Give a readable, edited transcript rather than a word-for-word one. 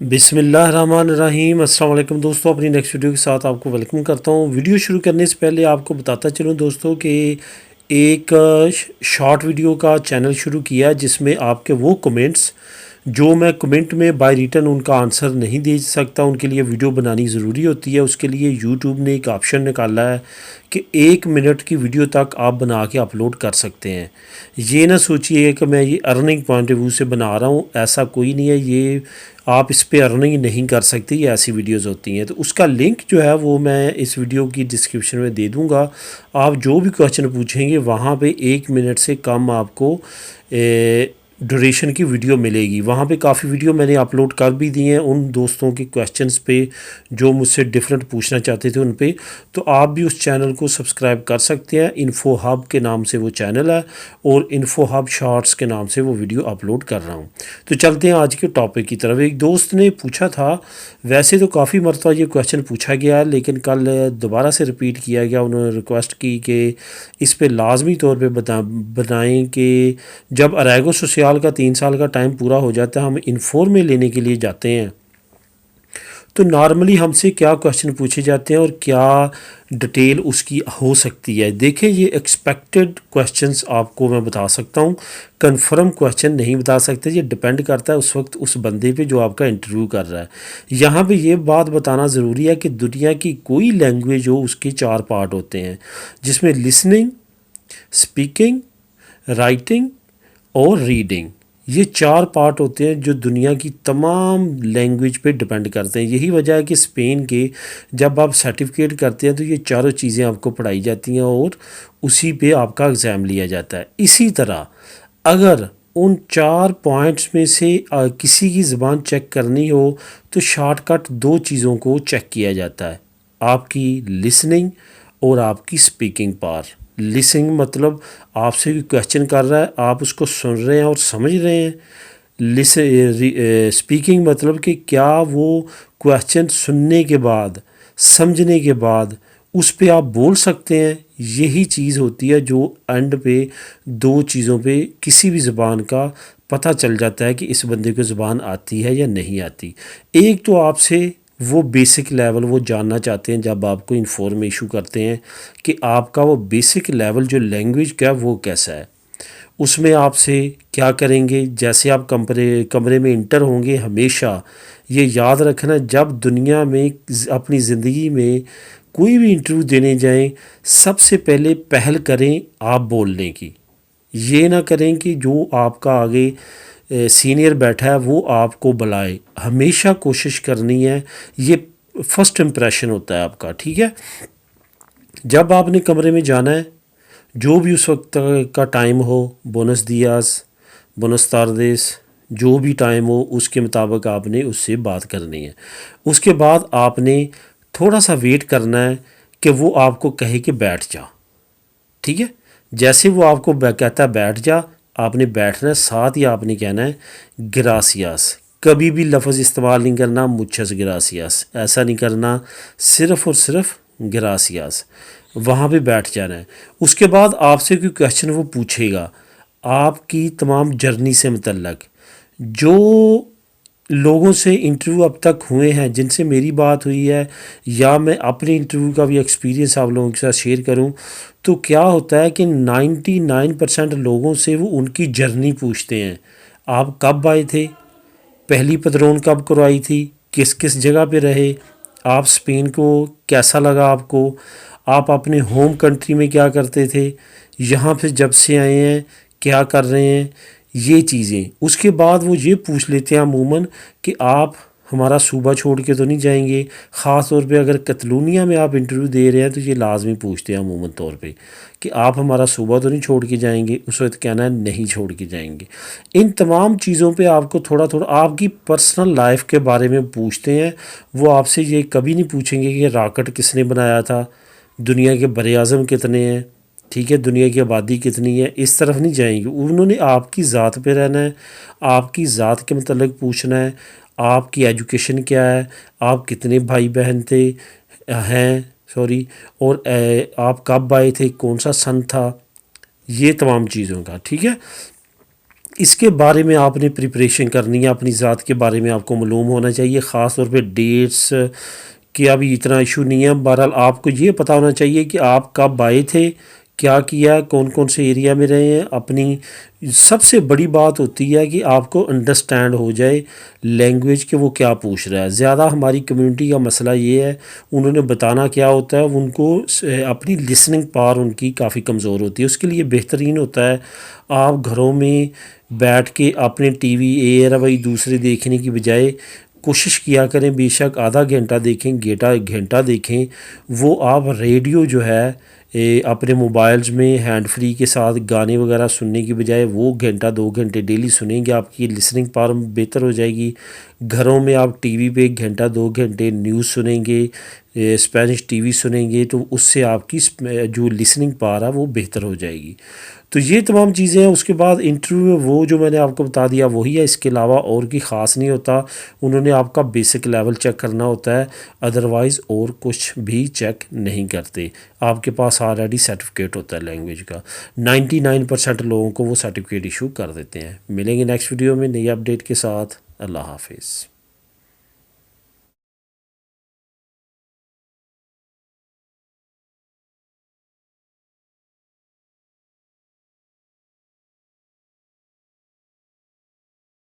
बिस्मिल्लाहिर्रहमानिर्रहीम। अस्सलाम वालेकुम दोस्तों, अपनी नेक्स्ट वीडियो के साथ आपको वेलकम करता हूँ। वीडियो शुरू करने से पहले आपको बताता चलूँ दोस्तों कि एक शॉर्ट वीडियो का चैनल शुरू किया जिसमें आपके वो कमेंट्स जो मैं कमेंट में बाय रिटन उनका आंसर नहीं दे सकता, उनके लिए वीडियो बनानी ज़रूरी होती है। उसके लिए यूट्यूब ने एक ऑप्शन निकाला है कि 1 मिनट की वीडियो तक आप बना के अपलोड कर सकते हैं। ये ना सोचिए कि मैं ये अर्निंग पॉइंट ऑफ व्यू से बना रहा हूँ, ऐसा कोई नहीं है। ये आप इस पे अर्निंग नहीं कर सकते, ये ऐसी वीडियोस होती हैं। तो उसका लिंक जो है वो मैं इस वीडियो की डिस्क्रिप्शन में दे दूँगा। आप जो भी क्वेश्चन पूछेंगे वहाँ पे 1 मिनट से कम आपको ड्यूरेशन की वीडियो मिलेगी। वहाँ पे काफ़ी वीडियो मैंने अपलोड कर भी दिए हैं उन दोस्तों के क्वेश्चंस पे जो मुझसे डिफरेंट पूछना चाहते थे उन पे। तो आप भी उस चैनल को सब्सक्राइब कर सकते हैं। इन्फो हब के नाम से वो चैनल है और इन्फो हब शॉर्ट्स के नाम से वो वीडियो अपलोड कर रहा हूँ। तो चलते हैं आज के टॉपिक की तरफ। एक दोस्त ने पूछा था, वैसे तो काफ़ी मरतबा ये क्वेश्चन पूछा गया है लेकिन कल दोबारा से रिपीट किया गया। उन्होंने रिक्वेस्ट की कि इस पे लाजमी तौर पे बनाएं कि जब अरैगो सोशल का 3 साल का टाइम पूरा हो जाता है, हम इन्फॉर्मे लेने के लिए जाते हैं तो नॉर्मली हमसे क्या क्वेश्चन पूछे जाते हैं और क्या डिटेल उसकी हो सकती है। देखें, ये एक्सपेक्टेड क्वेश्चंस आपको मैं बता सकता हूँ, कंफर्म क्वेश्चन नहीं बता सकते। ये डिपेंड करता है उस वक्त उस बंदे पे जो आपका इंटरव्यू कर रहा है। यहाँ पे ये बात बताना ज़रूरी है कि दुनिया की कोई लैंग्वेज हो उसके 4 पार्ट होते हैं, जिसमें लिसनिंग, स्पीकिंग, राइटिंग और रीडिंग। ये 4 पार्ट होते हैं जो दुनिया की तमाम लैंग्वेज पे डिपेंड करते हैं। यही वजह है कि स्पेन के जब आप सर्टिफिकेट करते हैं तो ये चारों चीज़ें आपको पढ़ाई जाती हैं और उसी पे आपका एग्ज़ाम लिया जाता है। इसी तरह अगर उन 4 पॉइंट्स में से किसी की ज़बान चेक करनी हो तो शॉर्टकट 2 चीज़ों को चेक किया जाता है, आपकी लिसनिंग और आपकी स्पीकिंग पावर। लिसनिंग मतलब आपसे कोई क्वेश्चन कर रहा है, आप उसको सुन रहे हैं और समझ रहे हैं। स्पीकिंग मतलब कि क्या वो क्वेश्चन सुनने के बाद, समझने के बाद उस पे आप बोल सकते हैं। यही चीज़ होती है जो एंड पे 2 चीज़ों पे किसी भी ज़बान का पता चल जाता है कि इस बंदे को ज़बान आती है या नहीं आती। एक तो आपसे वो बेसिक लेवल वो जानना चाहते हैं जब आपको इन्फॉर्म इशू करते हैं कि आपका वो बेसिक लेवल जो लैंग्वेज का है वो कैसा है। उसमें आपसे क्या करेंगे, जैसे आप कमरे में इंटर होंगे, हमेशा ये याद रखना जब दुनिया में अपनी ज़िंदगी में कोई भी इंटरव्यू देने जाएं, सबसे पहले पहल करें आप बोलने की। ये ना करें कि जो आपका आगे सीनियर बैठा है वो आपको बुलाए। हमेशा कोशिश करनी है, ये फर्स्ट इम्प्रेशन होता है आपका, ठीक है। जब आपने कमरे में जाना है, जो भी उस वक्त का टाइम हो, बोनस दियास, बोनस तारदेस, जो भी टाइम हो उसके मुताबिक आपने उससे बात करनी है। उसके बाद आपने थोड़ा सा वेट करना है कि वो आपको कहे कि बैठ जा, ठीक है। जैसे वो आपको कहता है बैठ जा, आपने बैठना है। साथ ही आपने कहना है ग्रासियास। कभी भी लफ्ज़ इस्तेमाल नहीं करना मुझस ग्रासियास, ऐसा नहीं करना, सिर्फ़ और सिर्फ ग्रासियास। वहाँ पे बैठ जाना है। उसके बाद आपसे कोई क्वेश्चन वो पूछेगा आपकी तमाम जर्नी से मुतल्लक। जो लोगों से इंटरव्यू अब तक हुए हैं जिनसे मेरी बात हुई है, या मैं अपने इंटरव्यू का भी एक्सपीरियंस आप लोगों के साथ शेयर करूं, तो क्या होता है कि 99% लोगों से वो उनकी जर्नी पूछते हैं। आप कब आए थे, पहली पदरोन कब करवाई थी, किस किस जगह पे रहे, आप स्पेन को कैसा लगा आपको, आप अपने होम कंट्री में क्या करते थे, यहाँ पे जब से आए हैं क्या कर रहे हैं, ये चीज़ें। उसके बाद वो ये पूछ लेते हैं अमूमन कि आप हमारा सूबा छोड़ के तो नहीं जाएंगे। ख़ास तौर पे अगर कतलूनिया में आप इंटरव्यू दे रहे हैं तो ये लाजमी पूछते हैं अमूमन तौर पे कि आप हमारा सूबा तो नहीं छोड़ के जाएंगे। उस वक्त कहना है नहीं छोड़ के जाएंगे। इन तमाम चीज़ों पे आपको थोड़ा थोड़ा आपकी पर्सनल लाइफ के बारे में पूछते हैं। वो आपसे ये कभी नहीं पूछेंगे कि रॉकेट किसने बनाया था, दुनिया के बरे आज़म कितने हैं, ठीक है, दुनिया की आबादी कितनी है, इस तरफ नहीं जाएंगे। उन्होंने आपकी ज़ात पे रहना है, आपकी ज़ात के मतलब पूछना है, आपकी एजुकेशन क्या है, आप कितने भाई बहन थे हैं सॉरी, और आप कब आए थे, कौन सा सन था, ये तमाम चीज़ों का, ठीक है। इसके बारे में आपने प्रिपरेशन करनी है, अपनी ज़ात के बारे में आपको मालूम होना चाहिए, ख़ास तौर पे डेट्स कि अभी इतना इशू नहीं है। बहरहाल आपको ये पता होना चाहिए कि आप कब आए थे, क्या किया, कौन कौन से एरिया में रहे हैं। अपनी सबसे बड़ी बात होती है कि आपको अंडरस्टैंड हो जाए लैंग्वेज के वो क्या पूछ रहा है। ज़्यादा हमारी कम्युनिटी का मसला ये है, उन्होंने बताना क्या होता है, उनको अपनी लिसनिंग पावर उनकी काफ़ी कमज़ोर होती है। उसके लिए बेहतरीन होता है आप घरों में बैठ के अपने टीवी ए रवई दूसरे देखने की बजाय कोशिश किया करें, बेशक आधा घंटा देखें, घंटा देखें, वो आप रेडियो जो है अपने मोबाइल्स में हैंड फ्री के साथ गाने वगैरह सुनने की बजाय वो घंटा 2 घंटे डेली सुनेंगे, आपकी लिसनिंग पावर बेहतर हो जाएगी। घरों में आप टीवी पे घंटा 2 घंटे न्यूज़ सुनेंगे, स्पेनिश टीवी सुनेंगे, तो उससे आपकी जो लिसनिंग पावर है वो बेहतर हो जाएगी। तो ये तमाम चीज़ें हैं। उसके बाद इंटरव्यू में वो जो मैंने आपको बता दिया वही है, इसके अलावा और की ख़ास नहीं होता। उन्होंने आपका बेसिक लेवल चेक करना होता है, अदरवाइज़ और कुछ भी चेक नहीं करते। आपके पास ऑलरेडी सर्टिफिकेट होता है लैंग्वेज का। 99% लोगों को वो सर्टिफिकेट इशू कर देते हैं। मिलेंगे नेक्स्ट वीडियो में नई अपडेट के साथ। अल्लाह हाफिज़।